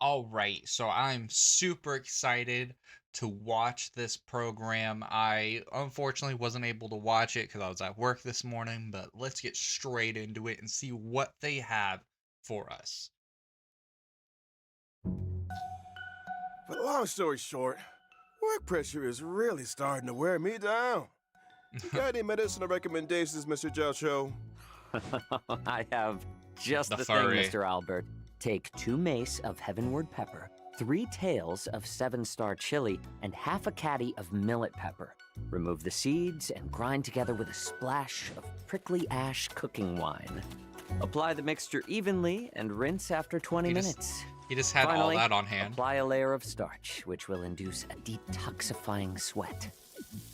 All right, so I'm super excited to watch this program. I unfortunately wasn't able to watch it because I was at work this morning, but let's get straight into it and see what they have for us. But long story short, work pressure is really starting to wear me down. You got any medicinal recommendations, Mr. Jocho? I have just The the furry. thing, Mr. Albert. Take 2 mace of heavenward pepper, 3 tails of 7-star chili, and half a caddy of millet pepper. Remove the seeds and grind together with a splash of prickly ash cooking wine. Apply the mixture evenly and rinse after 20 minutes. He just had Finally, all that on hand. apply a layer of starch, which will induce a detoxifying sweat.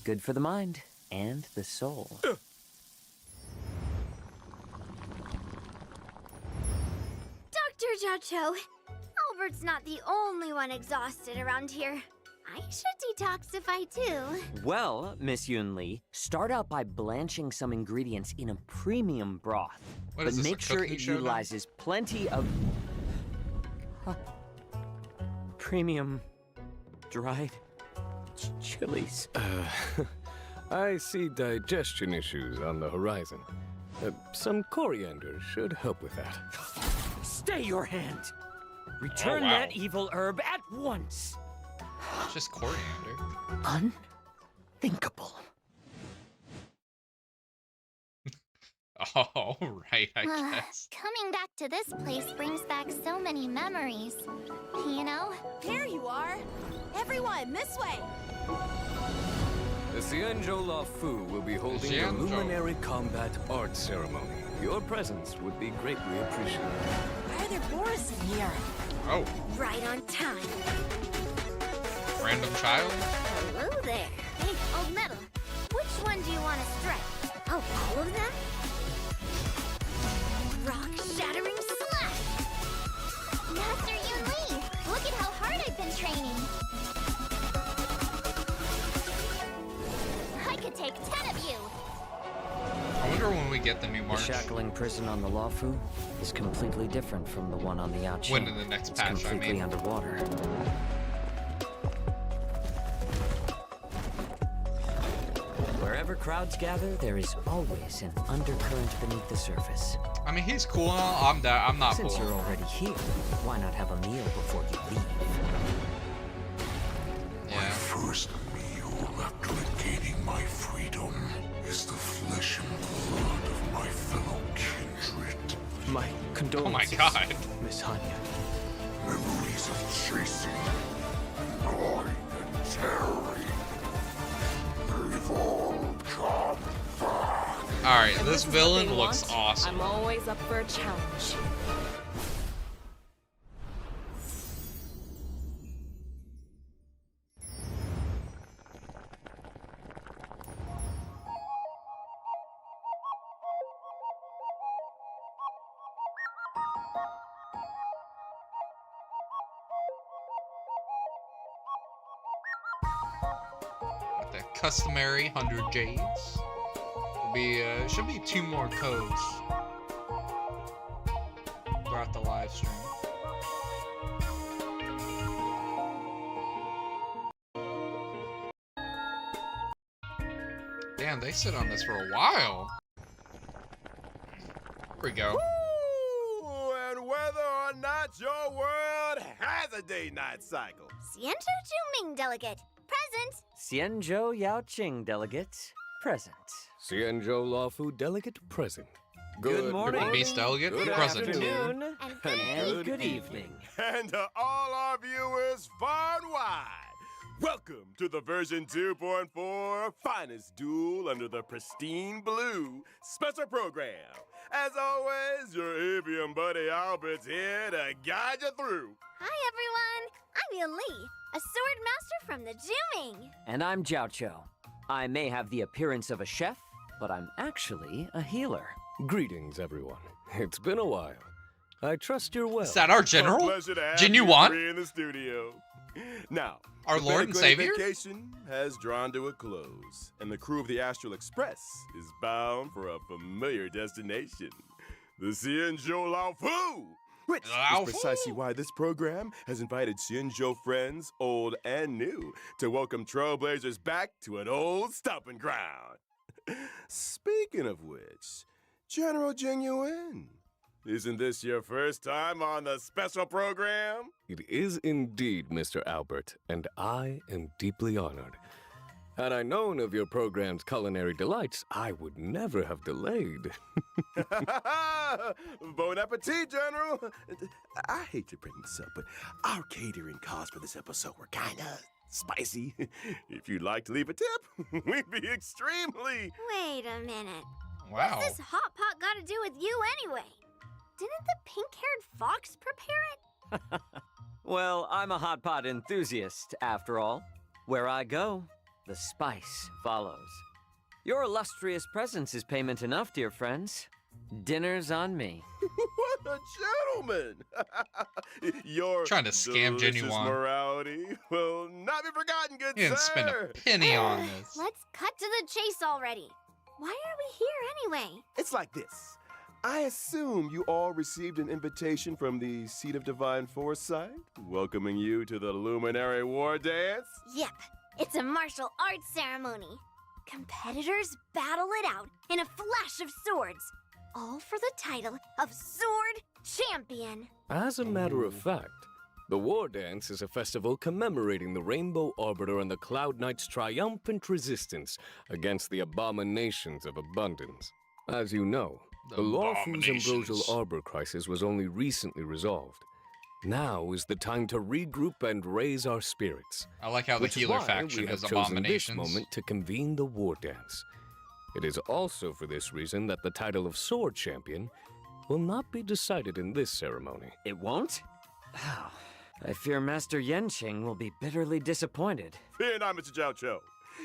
Good for the mind and the soul. Dr. Jocho, Albert's not the only one exhausted around here. I should detoxify too. Well, Miss Yun Lee, start out by blanching some ingredients in a premium broth. What But is this, a make sure cooking it show now? utilizes plenty of premium dried chilies. I see digestion issues on the horizon. Some coriander should help with that. Stay your hand! Return wow. that evil herb at once! It's just coriander. Unthinkable. All right, I guess. Coming back to this place brings back so many memories. You know? There you are! Everyone, this way! The Xianzhou La Fu will be holding the Xianzhou. Luminary Combat Art Ceremony. Your presence would be greatly appreciated. Why are there boars in here? Oh, Right on time. random child? Hello there. Hey, old metal. Which one do you want to strike? Oh, all of them? Rock-shattering slash! Master Yun Lee, look at how hard I've been training. I could take 10 of you. I wonder when we get the new The March. shackling prison on the Luofu is completely different from the one on the Yaoqing. When in the next It's patch, I completely mean. underwater. Wherever crowds gather, there is always an undercurrent beneath the surface. I mean, he's cool and all. I'm not Since cool. you're already here, why not have a meal before you leave? Yeah. First meal after regaining my freedom is the flesh and blood of my fellow kindred. My Oh condolences, my god. Miss Hanya. Memories of chasing, gnawing, and tearing. They've all come back. Alright, If this is what villain they looks want, awesome. I'm always up for a challenge. With the customary 100 jades. Should be 2 more codes throughout the live stream. Damn, they sit on this for a while. Here we go. Ooh, and whether or not your world has a day-night cycle. Xianzhou Juming delegate, present. Xianzhou Yaoqing delegate, present. Xianzhou La Fu delegate present. Good morning. Beast delegate, Good present. Afternoon. And And good evening. And to all our viewers far and wide, welcome to the version 2.4 finest duel under the pristine blue special program. As always, your avian buddy Albert's here to guide you through. Hi, everyone. I'm Yun Lee, a sword master from the Juming. And I'm Jiao Cho. I may have the appearance of a chef, but I'm actually a healer. Greetings, everyone. It's been a while. I trust you're well. Is that our A general? pleasure to have Jin you Yuan? three in the studio. Now, Our the Lord and Great Savior? Vacation has drawn to a close, and the crew of the Astral Express is bound for a familiar destination, the Xianzhou Lao Fu. Which is precisely why this program has invited Shinjo friends, old and new, to welcome Trailblazers back to an old stomping ground. Speaking of which, General Genuine, isn't this your first time on the special program? It is indeed, Mr. Albert, and I am deeply honored. Had I known of your program's culinary delights, I would never have delayed. Bon appetit, General! I hate to bring this up, but our catering costs for this episode were kinda spicy. If you'd like to leave a tip, we'd be extremely... Wait a minute. Wow. What's this hot pot got to do with you anyway? Didn't the pink-haired fox prepare it? Well, I'm a hot pot enthusiast, after all. Where I go, the spice follows. Your illustrious presence is payment enough, dear friends. Dinner's on me. What a gentleman! Your Trying to scam delicious Genuine. morality will not be forgotten, good You didn't sir! spend a penny on this. Let's cut to the chase already. Why are we here anyway? It's like this. I assume you all received an invitation from the Seat of Divine Foresight, welcoming you to the Luminary War Dance. Yep, it's a martial arts ceremony. Competitors battle it out in a flash of swords, all for the title of Sword Champion. As a matter of fact, the War Dance is a festival commemorating the Rainbow Arbiter and the Cloud Knight's triumphant resistance against the abominations of abundance. As you know, the Lawful's Ambrosial Arbor crisis was only recently resolved. Now is the time to regroup and raise our spirits. I like how the Which is healer why faction we have is chosen this abominations. moment to convene the War Dance. It is also for this reason that the title of Sword Champion will not be decided in this ceremony. It won't? Oh, I fear Master Yenching will be bitterly disappointed. Fear not, Mr. Jiao Cho.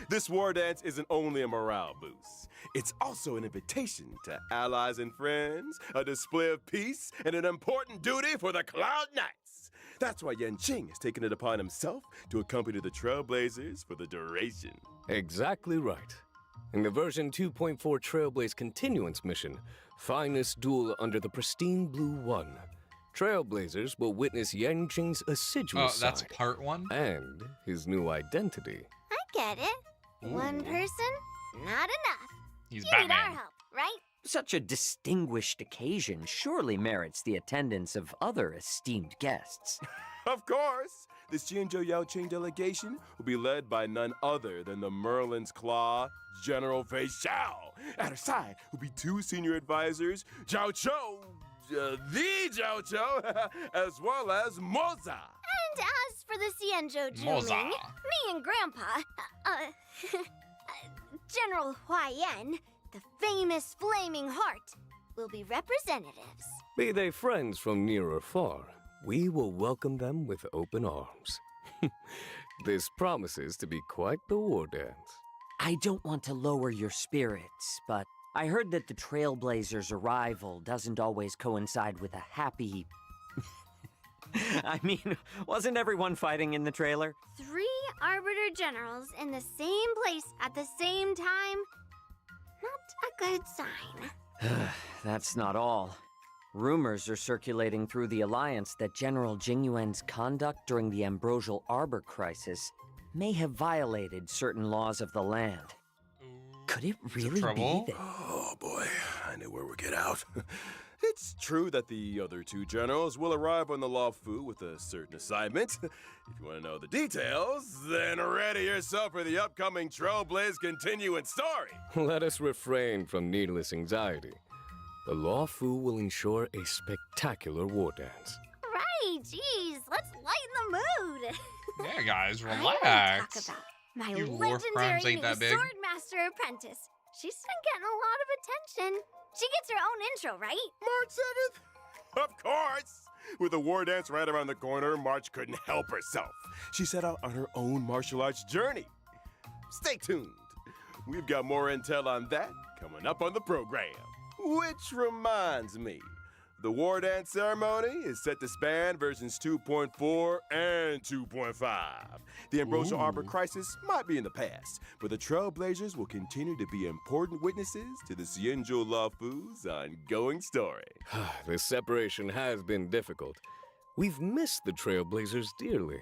This war dance isn't only a morale boost. It's also an invitation to allies and friends, a display of peace, and an important duty for the Cloud Knights. That's why Yenching has taken it upon himself to accompany the Trailblazers for the duration. Exactly right. In the version 2.4 Trailblaze Continuance mission, Finest Duel Under the Pristine Blue 1, Trailblazers will witness Yenching's assiduous Oh, that's side part one? and his new identity. I get it. One person, not enough. He's You need our Batman. help, right? Such a distinguished occasion surely merits the attendance of other esteemed guests. Of course, this Jianzhou Yaoqing delegation will be led by none other than the Merlin's Claw, General Fei Xiao. At her side will be two senior advisors, Zhao Cho, the Zhao Cho, as well as Moza. And as for the Xianzhou Moza. Zhuming, me and Grandpa, General Huaiyan, the famous Flaming Heart, will be representatives. Be they friends from near or far, we will welcome them with open arms. This promises to be quite the war dance. I don't want to lower your spirits, but I heard that the Trailblazers' arrival doesn't always coincide with a happy... I mean, wasn't everyone fighting in the trailer? 3 Arbiter Generals in the same place at the same time? Not a good sign. That's not all. Rumors are circulating through the Alliance that General Jingyuan's conduct during the Ambrosial Arbor crisis may have violated certain laws of the land. Could it really be trouble? that... Oh boy, I knew where we'd get out. It's true that the other 2 generals will arrive on the Luofu with a certain assignment. If you want to know the details, then ready yourself for the upcoming Trailblaze continuing story. Let us refrain from needless anxiety. The Luofu will ensure a spectacular war dance. Right, geez, let's lighten the mood. Yeah, guys, I want to talk relax. about my You war crimes legendary ain't new that big. Swordmaster apprentice. She's been getting a lot of attention. She gets her own intro, right? March 7th? Of course! With the war dance right around the corner, March couldn't help herself. She set out on her own martial arts journey. Stay tuned. We've got more intel on that coming up on the program. Which reminds me, The War Dance ceremony is set to span versions 2.4 and 2.5. The Ambrosial Arbor crisis might be in the past, but the Trailblazers will continue to be important witnesses to the Xianzhou Laofu's ongoing story. This separation has been difficult. We've missed the Trailblazers dearly.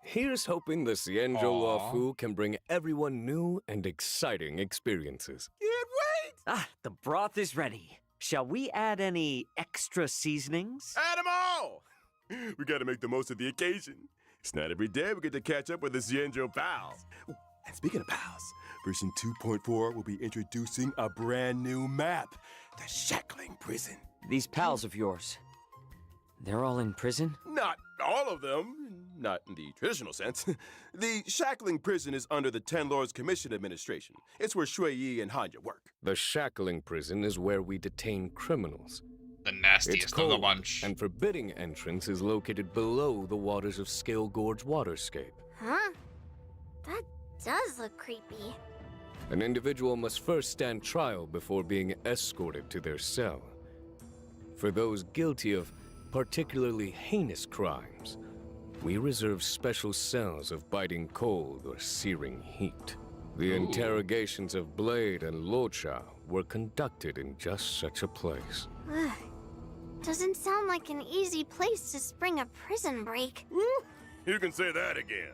Here's hoping the Xianzhou Laofu can bring everyone new and exciting experiences. Can't wait! Ah, the broth is ready. Shall we add any extra seasonings? Add 'em all! We gotta make the most of the occasion. It's not every day we get to catch up with the Xianzhou pals. Ooh, and speaking of pals, version 2.4 will be introducing a brand new map, the Shackling Prison. These pals of yours, they're all in prison? Not all of them, not in the traditional sense. The Shackling Prison is under the Ten Lords Commission Administration. It's where Shui Yi and Hanya work. The Shackling Prison is where we detain criminals. The It's nastiest of the cold, bunch. and forbidding entrance is located below the waters of Scale Gorge waterscape. Huh? That does look creepy. An individual must first stand trial before being escorted to their cell. For those guilty of particularly heinous crimes, we reserve special cells of biting cold or searing heat. The interrogations of Blade and Locha were conducted in just such a place. Ugh. Doesn't sound like an easy place to spring a prison break. You can say that again.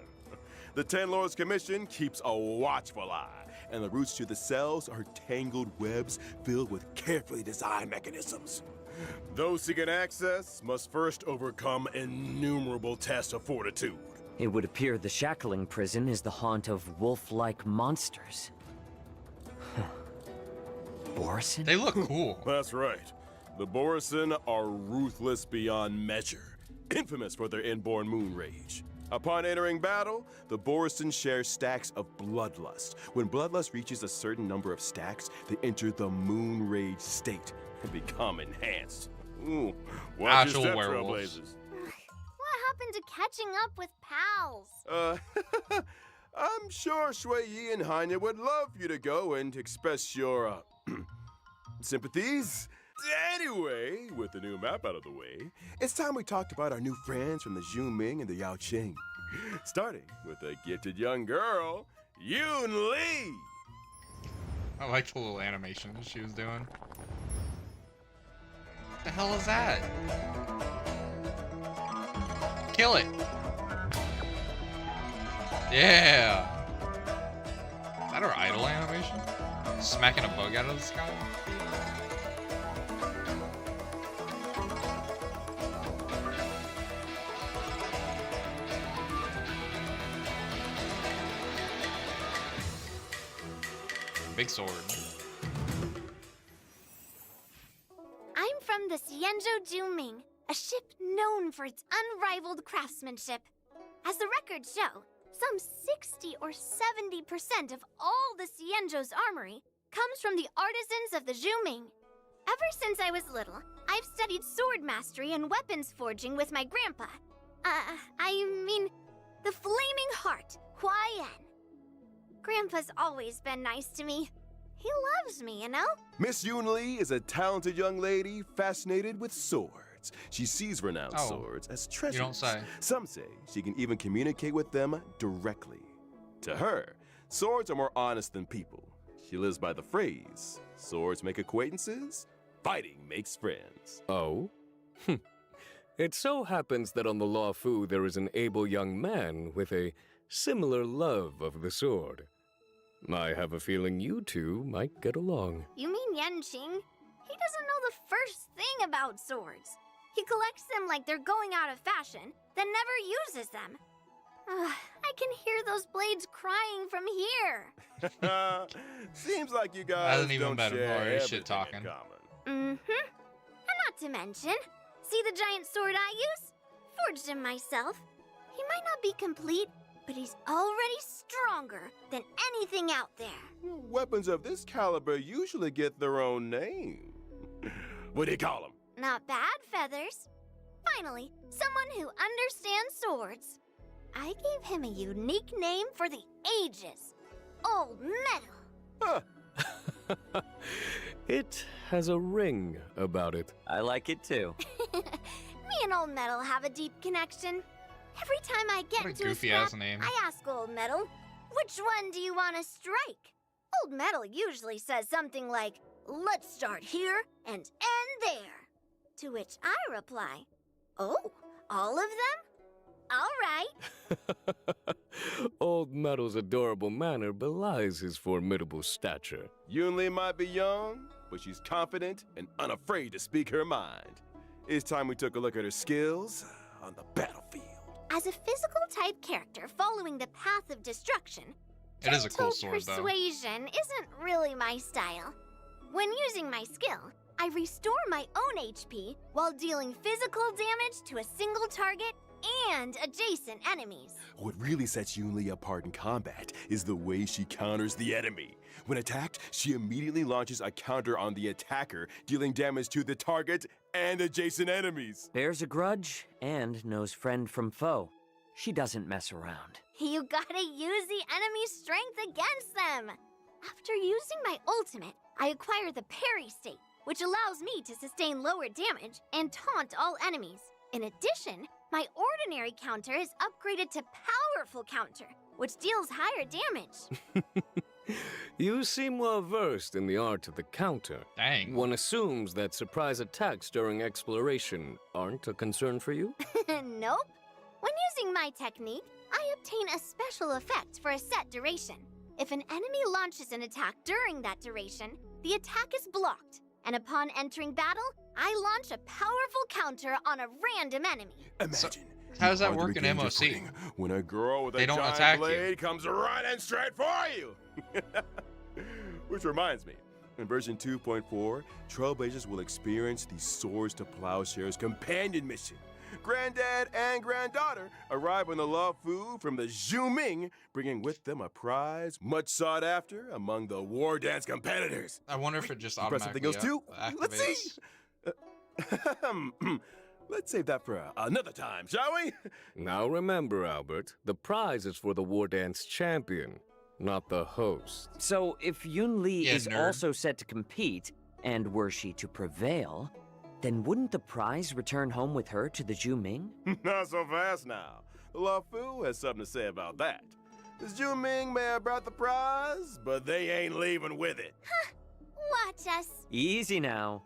The Ten Lords Commission keeps a watchful eye, and the routes to the cells are tangled webs filled with carefully designed mechanisms. Those seeking access must first overcome innumerable tests of fortitude. It would appear the Shackling Prison is the haunt of wolf-like monsters. Borison? They look cool. That's right. The Borison are ruthless beyond measure, infamous for their inborn moon rage. Upon entering battle, the Borison share stacks of bloodlust. When bloodlust reaches a certain number of stacks, they enter the moon rage state and become enhanced. Ooh, watch Actual your step, werewolves. Trailblazers. What happened to catching up with pals? I'm sure Shui Yi and Hanya would love you to go and express your, sympathies. Anyway, with the new map out of the way, it's time we talked about our new friends from the Zhuming and the Yaoqing. Starting with a gifted young girl, Yoon Lee. I like the little animation she was doing. What the hell is that? Kill it! Yeah! Is that her idle animation? Smacking a bug out of the sky? Big sword. I'm from the Xianzhou Juming, a ship known for its unrivaled craftsmanship. As the records show, some 60 or 70% of all the Xianzhou's armory comes from the artisans of the Juming. Ever since I was little, I've studied sword mastery and weapons forging with my grandpa. The Flaming Heart, Hua Yan. Grandpa's always been nice to me. He loves me, you know? Miss Yoon Lee is a talented young lady fascinated with swords. She sees renowned Oh, swords as treasures. don't say. Some say she can even communicate with them directly. To her, swords are more honest than people. She lives by the phrase, swords make acquaintances, fighting makes friends. Oh? It so happens that on the Laofu there is an able young man with a similar love of the sword. I have a feeling you two might get along. You mean Yanqing? He doesn't know the first thing about swords. He collects them like they're going out of fashion, then never uses them. I can hear those blades crying from here. Seems like you guys That's even don't better. share More everything shit talking. in common. Mm-hmm. And not to mention, see the giant sword I use? Forged him myself. He might not be complete, but he's already stronger than anything out there. Weapons of this caliber usually get their own name. What do you call them? Not bad, Feathers. Finally, someone who understands swords. I gave him a unique name for the ages. Old Metal. Huh. It has a ring about it. I like it too. Me and Old Metal have a deep connection. Every time I get What a into a goofy scrap, ass name. I ask Old Metal, which one do you want to strike? Old Metal usually says something like, let's start here and end there. To which I reply, oh, all of them? All right. Old Metal's adorable manner belies his formidable stature. Yunli might be young, but she's confident and unafraid to speak her mind. It's time we took a look at her skills on the battlefield. As a physical type character following the path of destruction, It is a cool gentle sword, though. persuasion isn't really my style. When using my skill, I restore my own HP while dealing physical damage to a single target and adjacent enemies. What really sets Yunli apart in combat is the way she counters the enemy. When attacked, she immediately launches a counter on the attacker, dealing damage to the target and adjacent enemies. Bears a grudge and knows friend from foe. She doesn't mess around. You gotta use the enemy's strength against them. After using my ultimate, I acquire the parry state, which allows me to sustain lower damage and taunt all enemies. In addition, my ordinary counter is upgraded to powerful counter, which deals higher damage. You seem well versed in the art of the counter. Dang. One assumes that surprise attacks during exploration aren't a concern for you? Nope. When using my technique, I obtain a special effect for a set duration. If an enemy launches an attack during that duration, the attack is blocked. And upon entering battle, I launch a powerful counter on a random enemy. Imagine. how does you that are work the in beginning of MOC? quitting when a girl with They a don't giant attack you. blade comes running straight for you. Which reminds me, in version 2.4, Trailblazers will experience the Swords to Plowshares companion mission. Granddad and granddaughter arrive on the Luofu from the Zhuming, bringing with them a prize much sought after among the war dance competitors. I wonder if it just You press something automatically else too? Let's see. Let's save that for another time, shall we? Now remember, Albert, the prize is for the War Dance champion, not the host. So if Yunli Yeah, is nerd. also set to compete, and were she to prevail, then wouldn't the prize return home with her to the Zhuming? Not so fast now. The Luofu has something to say about that. The Zhuming may have brought the prize, but they ain't leaving with it. Watch us. Easy now.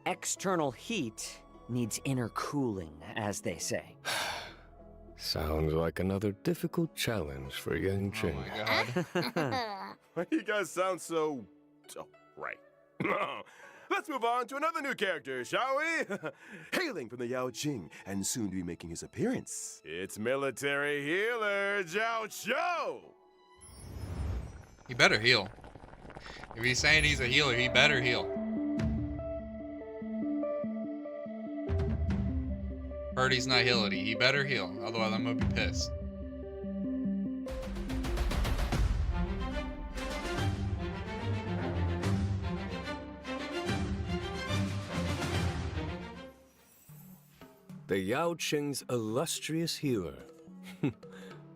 External heat needs inner cooling, as they say. Sounds like another difficult challenge for Yang Oh Ching. my god. Why do you guys sound so right? Let's move on to another new character, shall we? Hailing from the Yao Qing and soon to be making his appearance, it's military healer Zhao Cho. He better heal. If he's saying he's a healer, he better heal. Heard he's not heality. He better heal, otherwise I'm gonna be pissed. The Yao Qing's illustrious healer.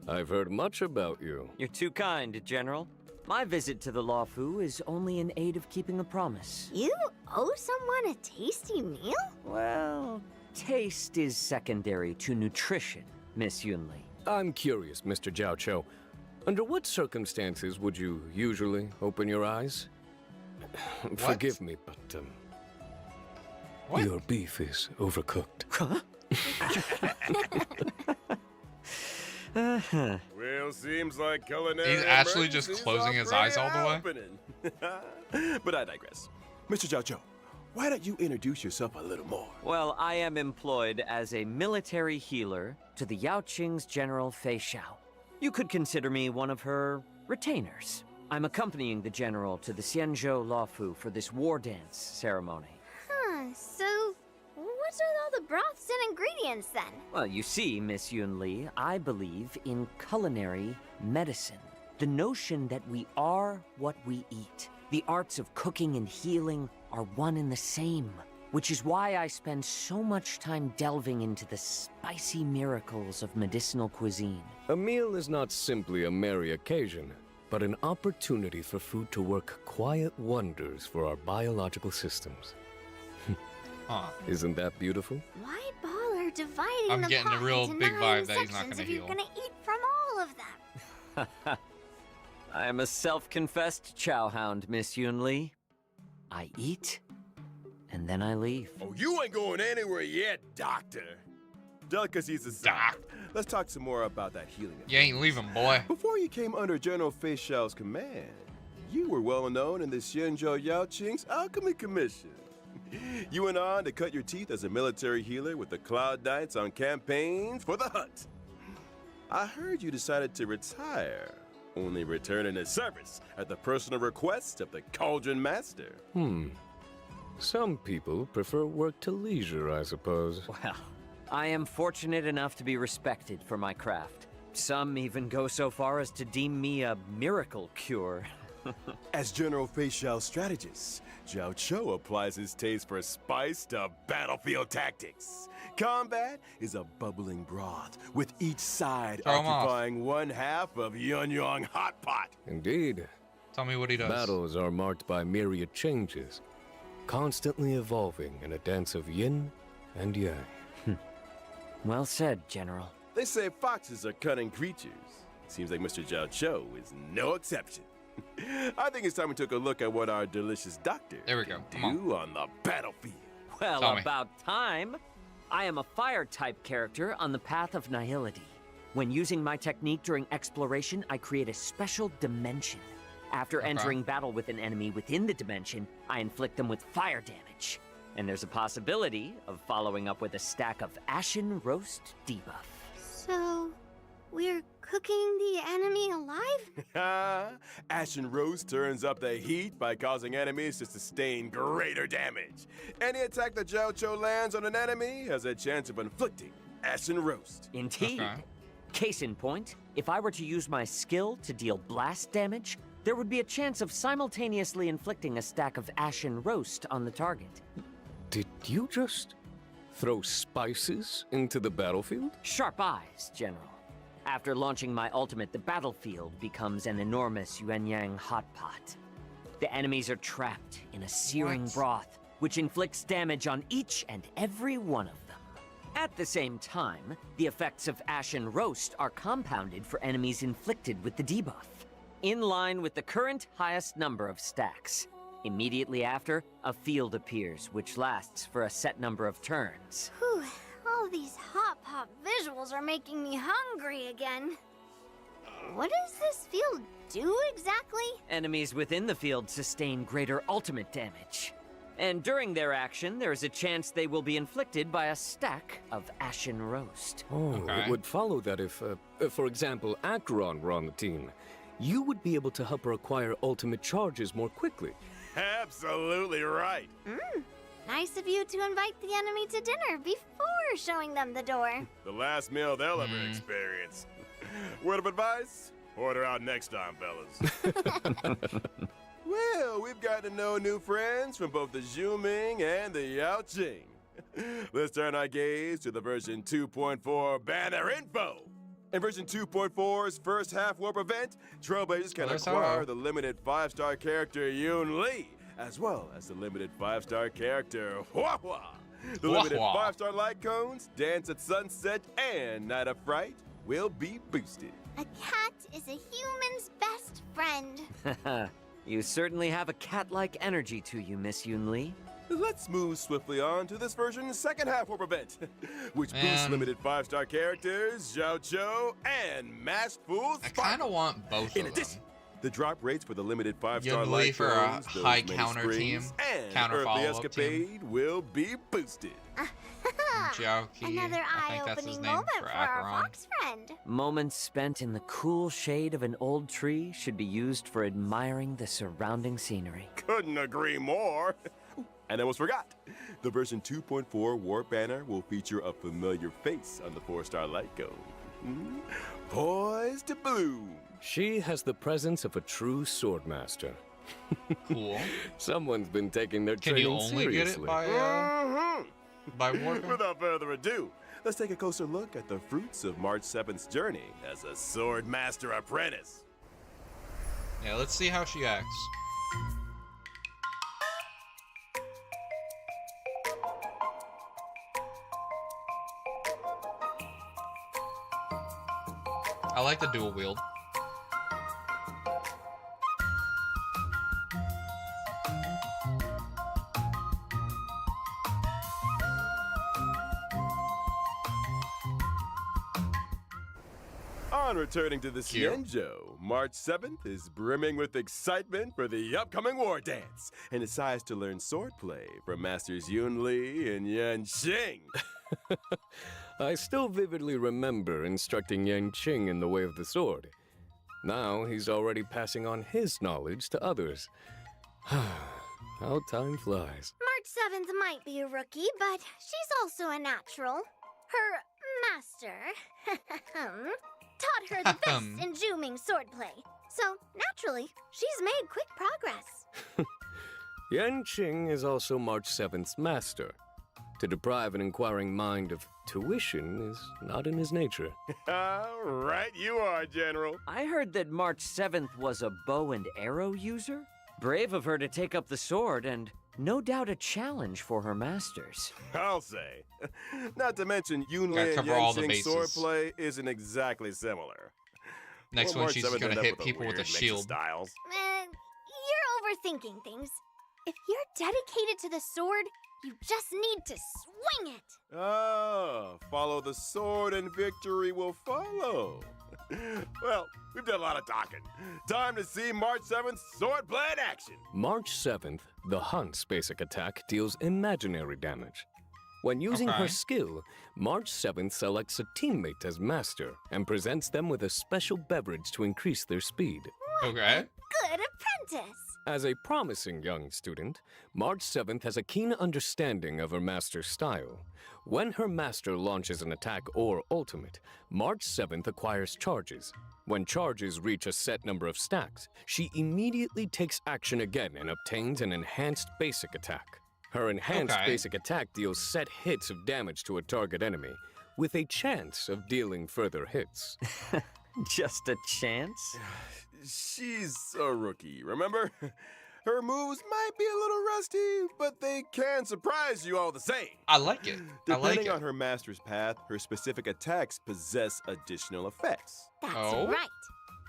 I've heard much about you. You're too kind, General. My visit to the Luofu is only in aid of keeping a promise. You owe someone a tasty meal? Well, taste is secondary to nutrition, Miss Yunli. I'm curious, Mr. Jiao Cho. Under what circumstances would you usually open your eyes? Forgive me, but What? your beef is overcooked. Huh? Well, seems like culinary He's actually just emergencies closing are his eyes pretty all the way? happening. But I digress. Mr. Zhao Cho, why don't you introduce yourself a little more? Well, I am employed as a military healer to the Yao Qing's General Fei Xiao. You could consider me one of her retainers. I'm accompanying the general to the Xianzhou Luofu for this war dance ceremony. So what's with all the broths and ingredients then? Well, you see, Miss Yunli, I believe in culinary medicine. The notion that we are what we eat. The arts of cooking and healing are one and the same, which is why I spend so much time delving into the spicy miracles of medicinal cuisine. A meal is not simply a merry occasion. but an opportunity for food to work quiet wonders for our biological systems. Huh. Isn't that beautiful? Why bother dividing I'm the getting a pot real into big 9 vibe that he's not sections gonna if you're heal. gonna eat from all of them? I am a self-confessed chowhound, Miss Yunli. I eat, and then I leave. Oh, you ain't going anywhere yet, Doctor. Delicacies aside, let's talk some more about that healing. You ain't leaving, boy. Before you came under General Fei Xiao's command, you were well known in the Xianzhou Yaoqing's Alchemy Commission. You went on to cut your teeth as a military healer with the Cloud Knights on campaigns for the hunt. I heard you decided to retire, only returning to service at the personal request of the Cauldron Master. Some people prefer work to leisure, I suppose. Well, I am fortunate enough to be respected for my craft. Some even go so far as to deem me a miracle cure. As General Fei Xiao's strategist, Zhao Cho applies his taste for spice to battlefield tactics. Combat is a bubbling broth, with each side Throw 'em off. occupying one half of Yunyang Hot Pot. Indeed. Tell me what he does. Battles are marked by myriad changes, constantly evolving in a dance of yin and yang. Well said, General. They say foxes are cunning creatures. Seems like Mr. Zhao Cho is no exception. I think it's time we took a look at what our delicious doctor There we go. can Come do on the battlefield. Well, Tell me. about time. I am a fire-type character on the path of nihility. When using my technique during exploration, I create a special dimension. After entering battle with an enemy within the dimension, I inflict them with fire damage. And there's a possibility of following up with a stack of Ashen Roast debuff. So, we're cooking the enemy alive? Ashen Roast turns up the heat by causing enemies to sustain greater damage. Any attack that Zhao Cho lands on an enemy has a chance of inflicting Ashen Roast. Indeed. Okay. Case in point, if I were to use my skill to deal blast damage, there would be a chance of simultaneously inflicting a stack of Ashen Roast on the target. Did you just throw spices into the battlefield? Sharp eyes, General. After launching my ultimate, the battlefield becomes an enormous Yuanyang hot pot. The enemies are trapped in a searing What? broth, which inflicts damage on each and every one of them. At the same time, the effects of Ashen Roast are compounded for enemies inflicted with the debuff, in line with the current highest number of stacks. Immediately after, a field appears, which lasts for a set number of turns. Whew, all these hot pop visuals are making me hungry again. What does this field do exactly? Enemies within the field sustain greater ultimate damage. And during their action, there is a chance they will be inflicted by a stack of Ashen Roast. Oh, Okay. it would follow that if, for example, Acheron were on the team, you would be able to help her acquire ultimate charges more quickly. Absolutely right. Nice of you to invite the enemy to dinner before showing them the door. The last meal they'll ever experience. Word of advice? Order out next time, fellas. Well, we've got to know new friends from both the Zhuming and the Yaoqing. Let's turn our gaze to the version 2.4 banner info. In version 2.4's first half warp event, Trailblazers can There's acquire Hello. the limited 5-star character Yoon Lee, as well as the limited 5-star character Hua Hua. The Hua limited Hua. 5-star light cones, Dance at Sunset, and Night of Fright will be boosted. A cat is a human's best friend. You certainly have a cat-like energy to you, Miss Yunli. Let's move swiftly on to this version's second half warp event, which boosts Man. limited 5-star characters Zhao Cho and Masked Fool I kind Sparkle. of want both In of addition, them. the drop rates for the limited 5-star Yoon Lee light for a cones, those high many counter springs, team, and counter Earthly follow-up team. Escapade will be boosted. Jiaoqi, Another I think that's his eye-opening name moment for for our Acheron. fox friend. Moments spent in the cool shade of an old tree should be used for admiring the surrounding scenery. Couldn't agree more. And I almost forgot. The version 2.4 Warp Banner will feature a familiar face on the 4-star light cone. Poised to bloom. She has the presence of a true swordmaster. Cool. Someone's been taking their Can you training only seriously. get it by warping? Without further ado, let's take a closer look at the fruits of March 7th's journey as a sword master apprentice. Yeah, let's see how she acts. I like the dual wield. On returning to the Cute. Xianzhou, March 7th is brimming with excitement for the upcoming war dance and decides to learn swordplay from Masters Yun Li and Yan Xing. I still vividly remember instructing Yang Qing in the way of the sword. Now he's already passing on his knowledge to others. How time flies. March 7th might be a rookie, but she's also a natural. Her master taught her the best in Juming swordplay. So, naturally, she's made quick progress. Yan Qing is also March 7th's master. To deprive an inquiring mind of tuition is not in his nature. Right you are, General. I heard that March 7th was a bow and arrow user. Brave of her to take up the sword, and no doubt a challenge for her masters. I'll say. Not to mention, Yun Gotta Li and cover Yang all the Xing's bases. swordplay isn't exactly similar. Next Well, one, she's March 7th gonna ended hit up with people with a weird mix of shield. Styles. You're overthinking things. If you're dedicated to the sword, you just need to swing it. Ah, follow the sword and victory will follow. Well, we've done a lot of talking. Time to see March 7th swordplay in action. March 7th, the Hunt's basic attack deals imaginary damage. When using her Okay. skill, March 7th selects a teammate as master and presents them with a special beverage to increase their speed. Okay. Good apprentice. As a promising young student, March 7th has a keen understanding of her master's style. When her master launches an attack or ultimate, March 7th acquires charges. When charges reach a set number of stacks, she immediately takes action again and obtains an enhanced basic attack. Her enhanced Okay. basic attack deals set hits of damage to a target enemy, with a chance of dealing further hits. Just a chance? She's a rookie, remember? Her moves might be a little rusty, but they can surprise you all the same. I like it. I like Depending it. on her master's path, her specific attacks possess additional effects. That's Oh? right.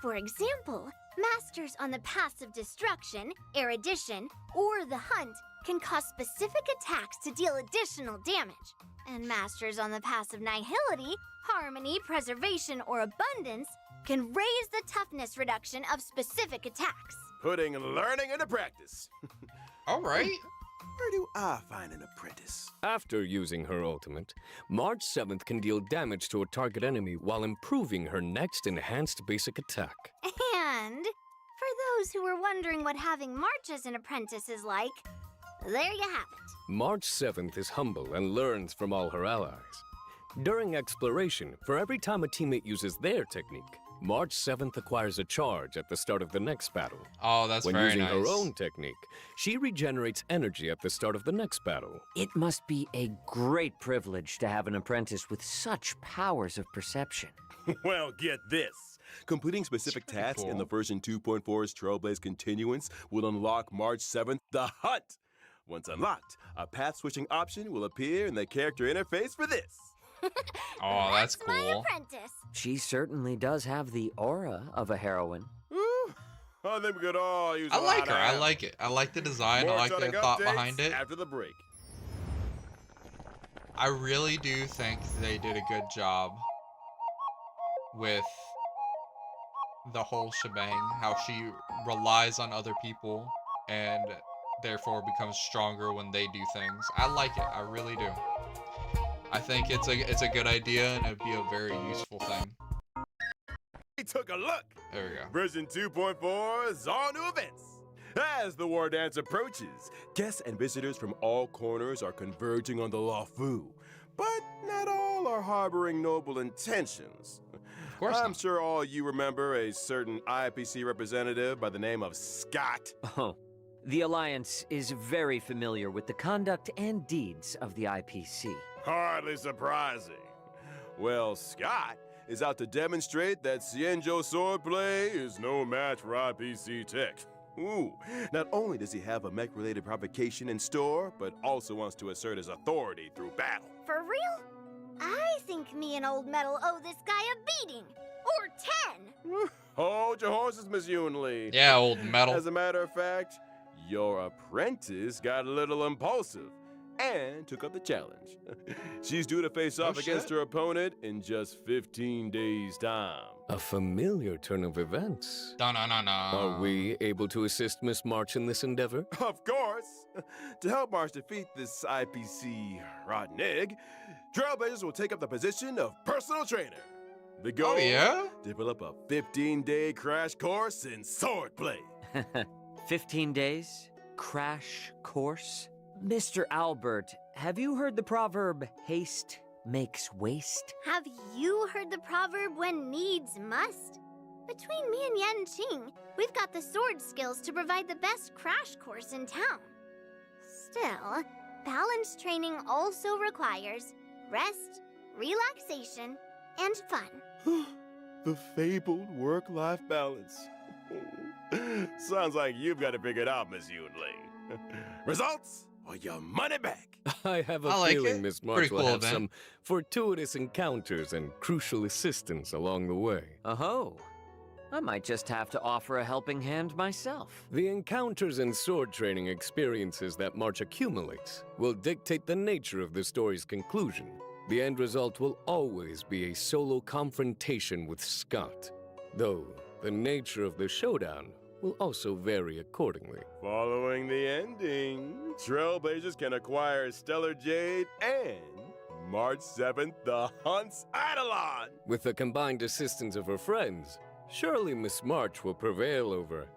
For example, masters on the paths of destruction, erudition, or the hunt can cause specific attacks to deal additional damage. And masters on the paths of nihility, harmony, preservation, or abundance can raise the toughness reduction of specific attacks. Putting learning into practice. All right. Where do I find an apprentice? After using her ultimate, March 7th can deal damage to a target enemy while improving her next enhanced basic attack. And for those who were wondering what having March as an apprentice is like, there you have it. March 7th is humble and learns from all her allies. During exploration, for every time a teammate uses their technique, March 7th acquires a charge at the start of the next battle. Oh, that's When very using nice. her own technique, she regenerates energy at the start of the next battle. It must be a great privilege to have an apprentice with such powers of perception. Well, get this. Completing specific That's pretty tasks in the cool. version 2.4's Trailblaze Continuance will unlock March 7th the Hunt. Once unlocked, a path-switching option will appear in the character interface for this. Oh, that's My cool. apprentice. She certainly does have the aura of a heroine. Woo! I think we could all use I a like lot her. of I help. like it. I like the design. I More like the exciting thought updates behind it. after the break. I really do think they did a good job with the whole shebang. How she relies on other people and therefore becomes stronger when they do things. I like it. I really do. I think it's a good idea and it'd be a very useful thing. We took a look. There we go. Version 2.4 is all new events. As the war dance approaches, guests and visitors from all corners are converging on the Luofu. But not all are harboring noble intentions. Of course I'm not. sure all you remember a certain IPC representative by the name of Scott. Oh, the Alliance is very familiar with the conduct and deeds of the IPC. Hardly surprising. Well, Scott is out to demonstrate that Xianzhou swordplay is no match for IPC tech. Ooh, not only does he have a mech-related provocation in store, but also wants to assert his authority through battle. For real? I think me and Old Metal owe this guy a beating. Or 10. Hold your horses, Miss Yunli. Yeah, Old Metal. As a matter of fact, your apprentice got a little impulsive and took up the challenge. She's due to face off against her opponent in just 15 days' time. A familiar turn of events. Da-na-na-na. Are we able to assist Miss March in this endeavor? Of course! To help March defeat this IPC rotten egg, Trailblazers will take up the position of personal trainer. The goal? Oh, yeah? Develop a 15-day crash course in swordplay. 15 days? Crash course? Mr. Albert, have you heard the proverb, haste makes waste? Have you heard the proverb, when needs must? Between me and Yan Qing, we've got the sword skills to provide the best crash course in town. Still, balance training also requires rest, relaxation, and fun. The fabled work-life balance. Sounds like you've got it figured out, Miss Yunli. Results or your money back? I have a I like feeling it. Miss March Pretty will cool have event. some fortuitous encounters and crucial assistance along the way. Oh, I might just have to offer a helping hand myself. The encounters and sword training experiences that March accumulates will dictate the nature of the story's conclusion. The end result will always be a solo confrontation with Scott, though the nature of the showdown will also vary accordingly. Following the ending, Trailblazers can acquire Stellar Jade and March 7th, the Hunt's Eidolon. With the combined assistance of her friends, surely Miss March will prevail over.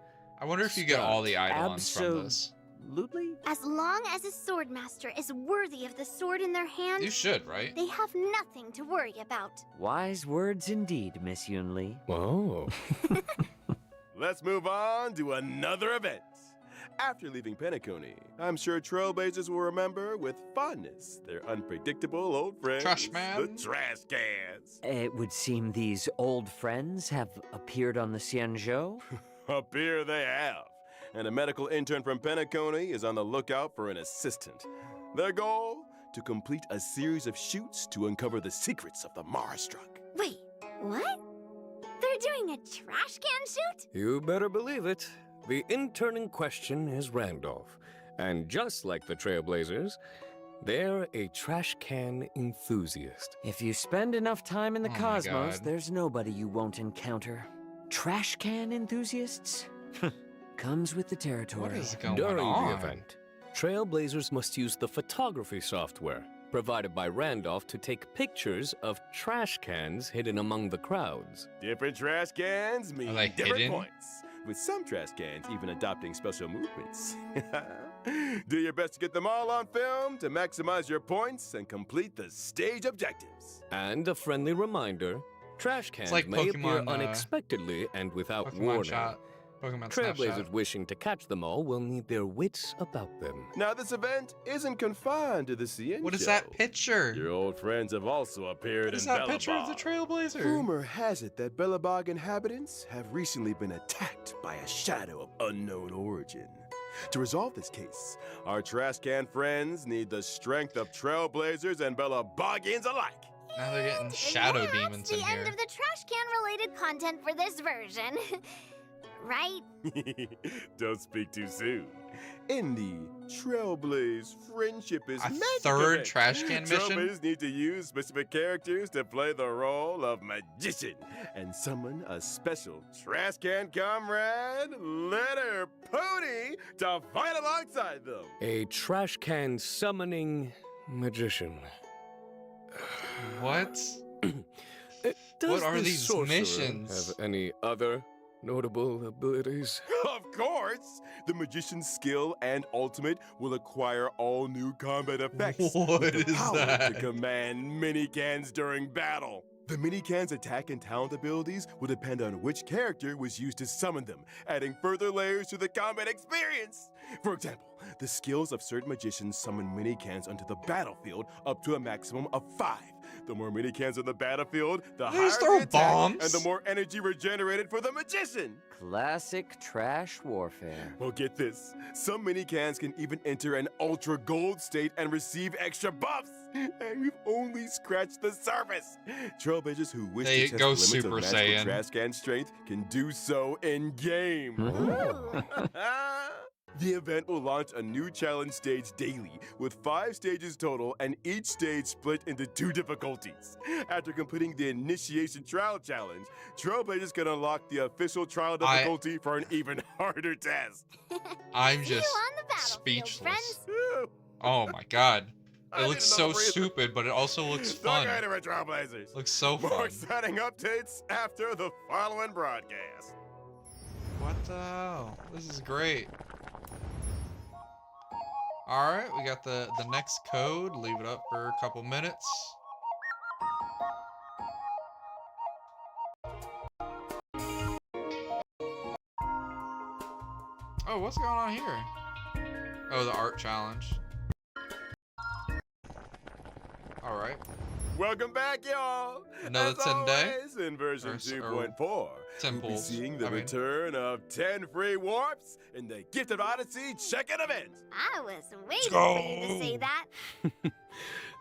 I wonder if you get all the Eidolons from this. Absolutely. As long as a swordmaster is worthy of the sword in their hand, You should, right? they have nothing to worry about. Wise words indeed, Miss Yunli. Oh. Let's move on to another event. After leaving Penacony, I'm sure Trailblazers will remember with fondness their unpredictable old friends, Trash man. the Trash Cans. It would seem these old friends have appeared on the Xianzhou. Up here they have, and a medical intern from Penacony is on the lookout for an assistant. Their goal? To complete a series of shoots to uncover the secrets of the Marastruck. Wait, what? They're doing a trash can shoot? You better believe it. The intern in question is Randolph, and just like the Trailblazers, they're a trash can enthusiast. If you spend enough time in the Oh my cosmos, God. there's nobody you won't encounter. Trash can enthusiasts? Comes with the territory. What is going During on? the event, Trailblazers must use the photography software provided by Randolph to take pictures of trash cans hidden among the crowds. Different trash cans mean Are they different hidden? points, with some trash cans even adopting special movements. Do your best to get them all on film to maximize your points and complete the stage objectives. And a friendly reminder, trash cans like may appear Pokemon, unexpectedly and without Pokemon warning. shot. Pokemon Trailblazers Snapshot. wishing to catch them all will need their wits about them. Now, this event isn't confined to the Xianzhou. What is that picture? Your old friends have also appeared What is in that picture of the Bellabog. Trailblazer? Rumor has it that Bellabog inhabitants have recently been attacked by a shadow of unknown origin. To resolve this case, our trash can friends need the strength of Trailblazers and Bellabogians alike. Now they're getting And shadow that's demons in the here. end of the trash can related content for this version. Right? Don't speak too soon. In the Trailblaze Friendship is A Magic third event, trash can mission? Trailblazers need to use specific characters to play the role of magician and summon a special trash can comrade, Letter Pony, to fight alongside them. A trash can summoning magician. What? Does What are this these sorcerer missions? have any other notable abilities? Of course! The magician's skill and ultimate will acquire all new combat effects. What with the is power that? To command mini-cans during battle. The mini-cans' attack and talent abilities will depend on which character was used to summon them, adding further layers to the combat experience. For example, the skills of certain magicians summon mini-cans onto the battlefield up to a maximum of 5. The more mini cans on the battlefield, the They higher just throw the attack, bombs? and the more energy regenerated for the magician. Classic trash warfare. Well, get this. Some mini cans can even enter an ultra gold state and receive extra buffs. And we've only scratched the surface. Trailblazers who wish They to test go the limits Super of magical Saiyan. trash can strength can do so in game. Ooh. The event will launch a new challenge stage daily with 5 stages total and each stage split into 2 difficulties. After completing the initiation trial challenge, Trailblazers can unlock the official trial difficulty for an even harder test. I'm See you just on the battlefield, speechless. friends. Whew. Oh my god. I It looks didn't so know breathe. stupid, but it also looks fun. Talk later, Trailblazers. Looks so More fun. exciting updates after the following broadcast. What the hell? This is great. Alright, we got the next code. Leave it up for a couple minutes. Oh, what's going on here? Oh, the art challenge. Alright. Welcome back, y'all. Another As 10 day? always, in version Or 2.4, 10 we'll be pulls, seeing the I mean. return of 10 free warps in the Gifted Odyssey check-in event. I was waiting go. for you to say that.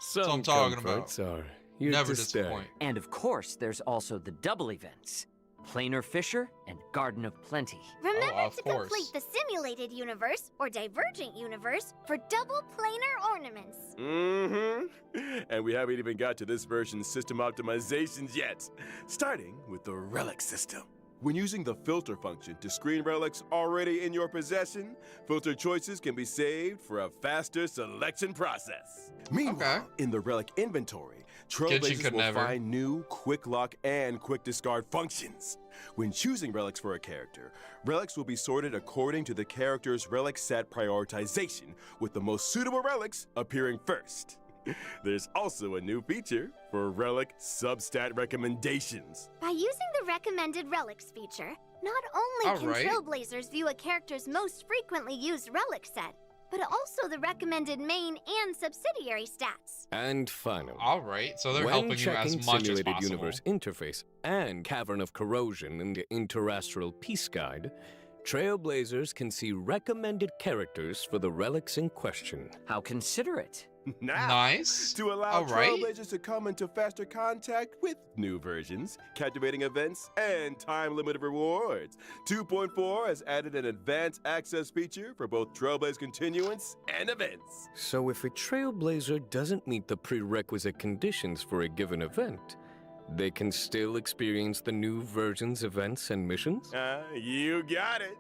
Some I'm talking comforts are here Never to stay. disappoint. And of course, there's also the double events. Planar Fisher and Garden of Plenty. Remember of to course. complete the simulated universe or divergent universe for double planar ornaments. Mm-hmm. And we haven't even got to this version's system optimizations yet. Starting with the relic system. When using the filter function to screen relics already in your possession, filter choices can be saved for a faster selection process. Meanwhile, in the relic inventory, Trailblazers could will never. find new quick lock and quick discard functions. When choosing relics for a character, relics will be sorted according to the character's relic set prioritization, with the most suitable relics appearing first. There's also a new feature for relic substat recommendations. By using the recommended relics feature, not only can Alright. Trailblazers view a character's most frequently used relic set, but also the recommended main and subsidiary stats. And finally, Alright, so they're when helping you checking as much as Simulated possible. Universe interface and Cavern of Corrosion in the Interastral Peace Guide, Trailblazers can see recommended characters for the relics in question. How considerate. Now, Nice. to allow Alright. Trailblazers to come into faster contact with new versions, captivating events, and time-limited rewards, 2.4 has added an advanced access feature for both Trailblaze continuance and events. So if a Trailblazer doesn't meet the prerequisite conditions for a given event, they can still experience the new version's events and missions? You got it.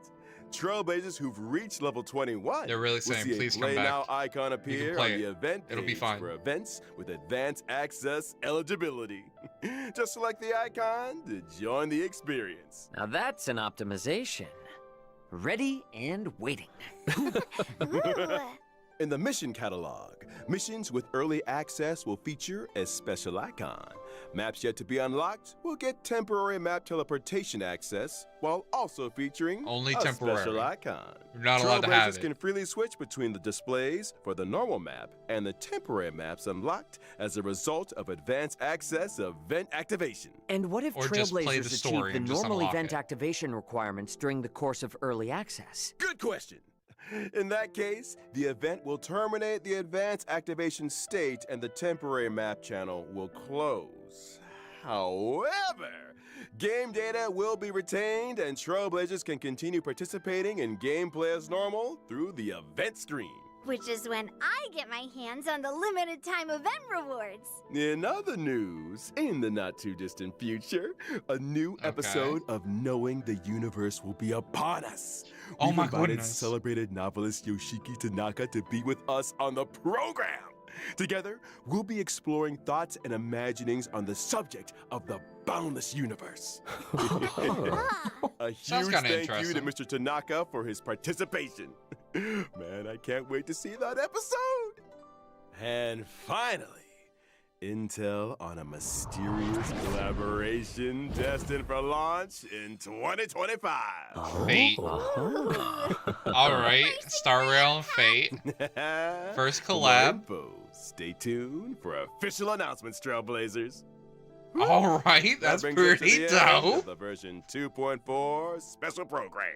Trailblazers who've reached level 21 They're really will saying, see a "Please come Play back. Now icon appear play on the it. event It'll be page fine." for events with advanced access eligibility. Just select the icon to join the experience. Now that's an optimization. Ready and waiting. Ooh. In the mission catalog, missions with early access will feature a special icon. Maps yet to be unlocked will get temporary map teleportation access, while also featuring Only a temporary. special icon. You're not allowed to have Trailblazers it. can freely switch between the displays for the normal map and the temporary maps unlocked as a result of advanced access event activation. And what if Or just play Trailblazers the achieve story the and just normal unlock event it. activation requirements during the course of early access? Good question. In that case, the event will terminate the advanced activation state and the temporary map channel will close. However, game data will be retained and Trailblazers can continue participating in gameplay as normal through the event stream. Which is when I get my hands on the limited time event rewards. In other news, in the not too distant future, a new episode of Knowing the Universe will be upon us. Oh We've my invited goodness. celebrated novelist Yoshiki Tanaka to be with us on the program. Together, we'll be exploring thoughts and imaginings on the subject of the boundless universe. Ah, A Sounds huge kinda thank you to interesting. Mr. Tanaka for his participation. Man, I can't wait to see that episode. And finally, intel on a mysterious collaboration destined for launch in 2025. Fate. Alright, Star Rail and Fate. First For more collab. info, stay tuned for official announcements, Trailblazers. All right, That that's brings us to pretty the end of dope. the version 2.4 special program.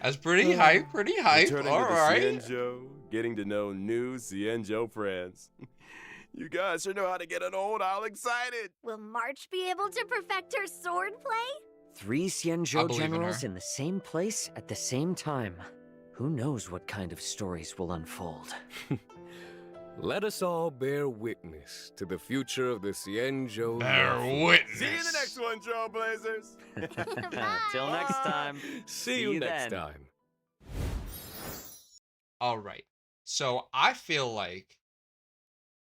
That's pretty hype, pretty hype. Returning All to the right. Cienjo, getting to know new Cienjo friends. You guys sure know how to get an old owl excited. Will March be able to perfect her sword play? 3 I Xianzhou believe in generals her. in the same place at the same time. Who knows what kind of stories will unfold? Let us all bear witness to the future of the Cienjo. Bear Lawful. witness. See you in the next one, Trailblazers. Till next time. See you next then. time. All right. So I feel like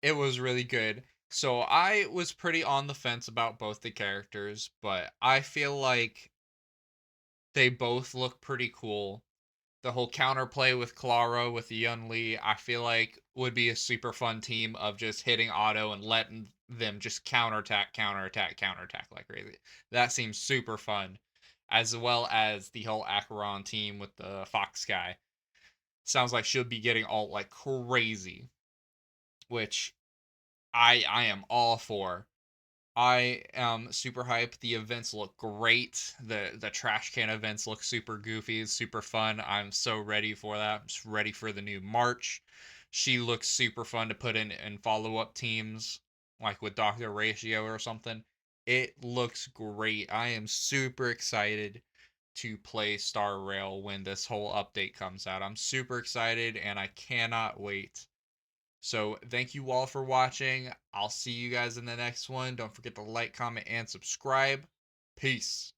it was really good. So I was pretty on the fence about both the characters, but I feel like they both look pretty cool. The whole counterplay with Clara with Yun Li, I feel like would be a super fun team of just hitting auto and letting them just counterattack, counterattack, counterattack like crazy. That seems super fun. As well as the whole Acheron team with the Fox guy. Sounds like she'll be getting ult like crazy. Which I am all for. I am super hyped. The events look great. The trash can events look super goofy, super fun. I'm so ready for that. I'm just ready for the new March. She looks super fun to put in follow-up teams, like with Dr. Ratio or something. It looks great. I am super excited to play Star Rail when this whole update comes out. I'm super excited and I cannot wait. So thank you all for watching. I'll see you guys in the next one. Don't forget to like, comment, and subscribe. Peace.